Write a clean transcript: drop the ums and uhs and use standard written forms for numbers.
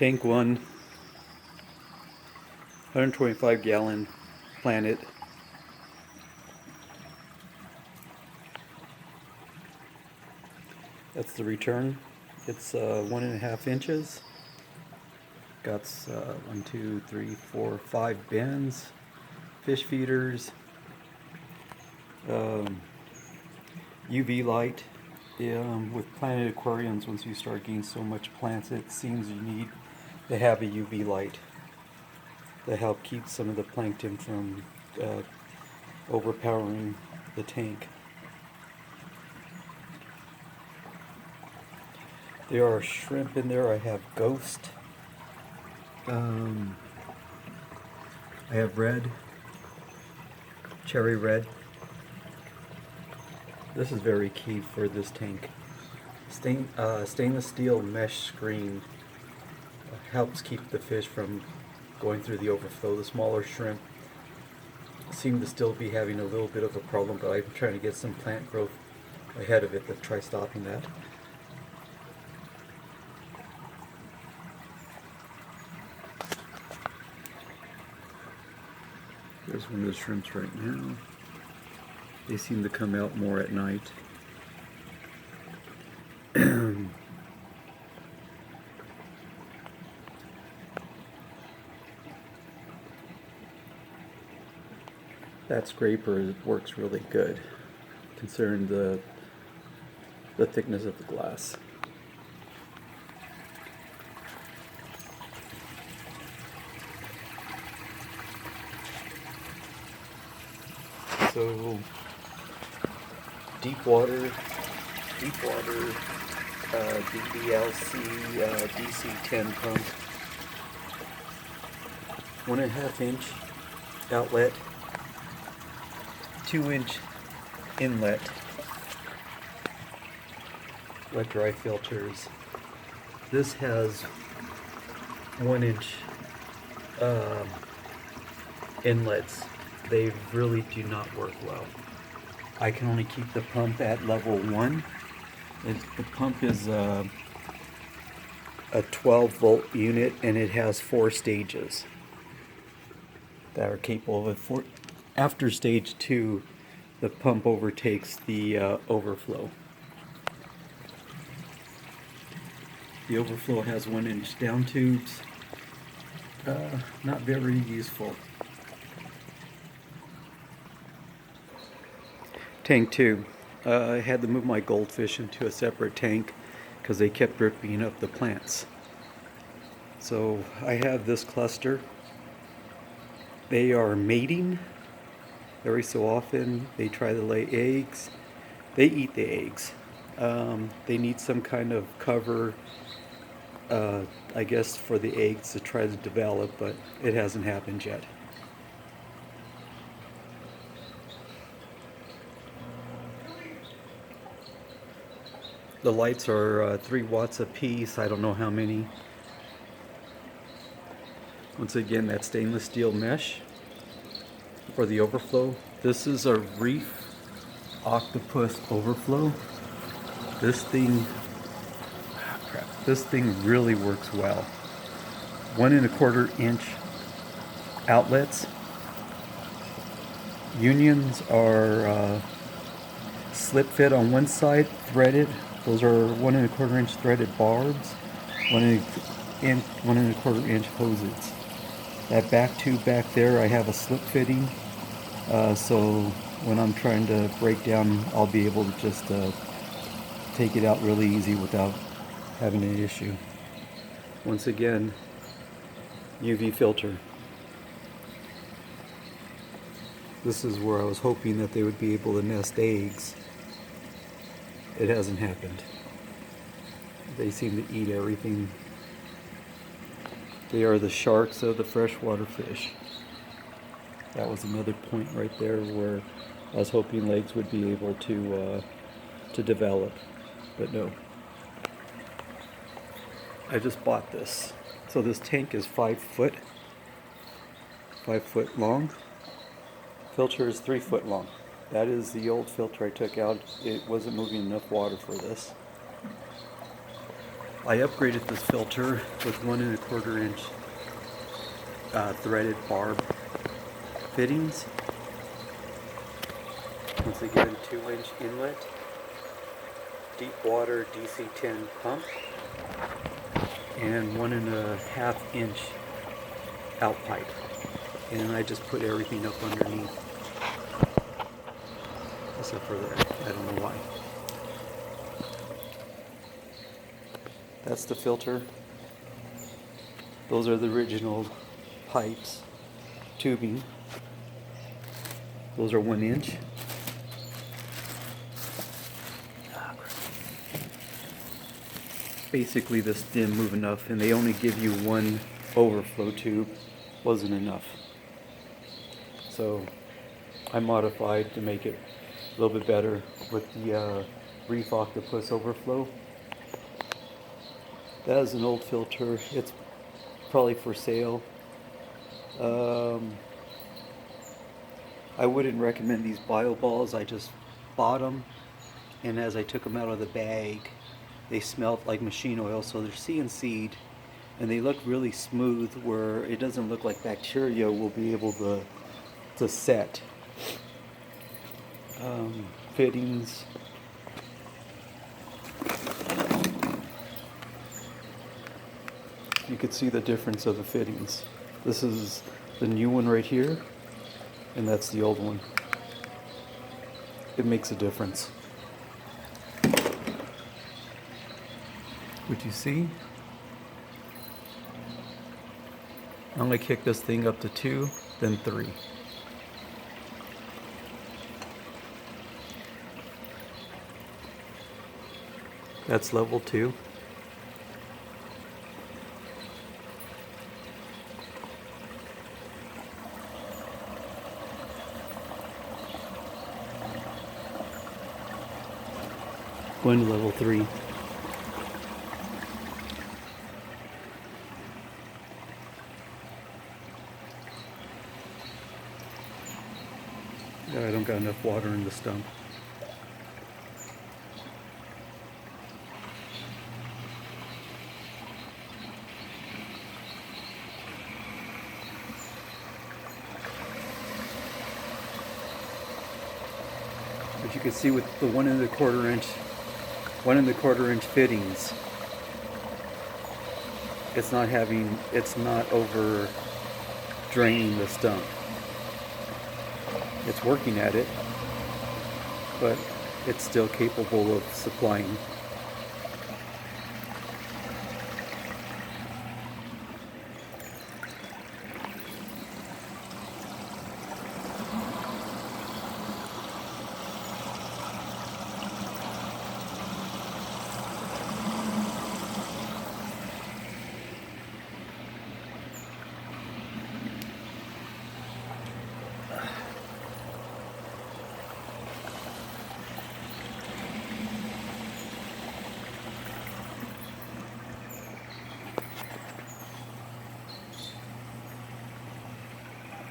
Tank 1, 125 gallon Planet. That's the return. It's 1.5 inches. Got 1, 2, 3, 4, 5 bins, fish feeders, UV light. With planted aquariums, once you start getting so much plants, it seems you need to have a UV light to help keep some of the plankton from overpowering the tank. There are shrimp in there. I have ghost. I have red, cherry red. This is very key for this tank. Stainless steel mesh screen helps keep the fish from going through the overflow. The smaller shrimp seem to still be having a little bit of a problem, but I'm trying to get some plant growth ahead of it to try stopping that. There's one of the shrimps right now. They seem to come out more at night. That scraper works really good, considering the thickness of the glass. So Deepwater BDLC DC 10 pump, 1.5 inch outlet, 2 inch inlet, wet dry filters. This has 1 inch inlets. They really do not work well. I can only keep the pump at level 1. The pump is a 12 volt unit, and it has 4 stages that are capable of it. After stage 2, the pump overtakes the overflow. The overflow has 1 inch down tubes. Not very useful. Tank 2. I had to move my goldfish into a separate tank because they kept ripping up the plants. So I have this cluster. They are mating every so often. They try to lay eggs. They eat the eggs. They need some kind of cover, I guess, for the eggs to try to develop, but it hasn't happened yet. The lights are 3 watts a piece. I don't know how many. Once again, that stainless steel mesh for the overflow. This is a reef octopus overflow. This thing really works well. 1 1/4 inch outlets. Unions are slip fit on one side, threaded. Those are 1 1/4 inch threaded barbs, 1 1/4 inch hoses. That back tube back there, I have a slip fitting, so when I'm trying to break down, I'll be able to just take it out really easy without having an issue. Once again, UV filter. This is where I was hoping that they would be able to nest eggs. It hasn't happened. They seem to eat everything. They are the sharks of the freshwater fish. That was another point right there where I was hoping legs would be able to develop, but no. I just bought this. So this tank is 5 foot long. Filter is 3 foot long. That is the old filter I took out. It wasn't moving enough water for this. I upgraded this filter with 1 1/4 inch threaded barb fittings. Once again, 2-inch inlet, Deepwater DC 10 pump, and 1 1/2 inch out pipe. And I just put everything up underneath, except for that. I don't know why. That's the filter. Those are the original pipes, tubing. Those are 1 inch. Basically this didn't move enough, and they only give you 1 overflow tube. Wasn't enough. So I modified to make it a little bit better with the Reef Octopus overflow. That is an old filter. It's probably for sale. I wouldn't recommend these bio balls. I just bought them, and as I took them out of the bag, they smelled like machine oil. So they're CNC'd, and they look really smooth, where it doesn't look like bacteria will be able to set. Fittings. You could see the difference of the fittings. This is the new one right here, and that's the old one. It makes a difference. Would you see? I'm gonna kick this thing up to 2, then 3. That's level 2. Going to level 3. Yeah, I don't got enough water in the stump. But you can see with the 1 1 1/4 inch fittings, it's not over draining the stump. It's working at it, but it's still capable of supplying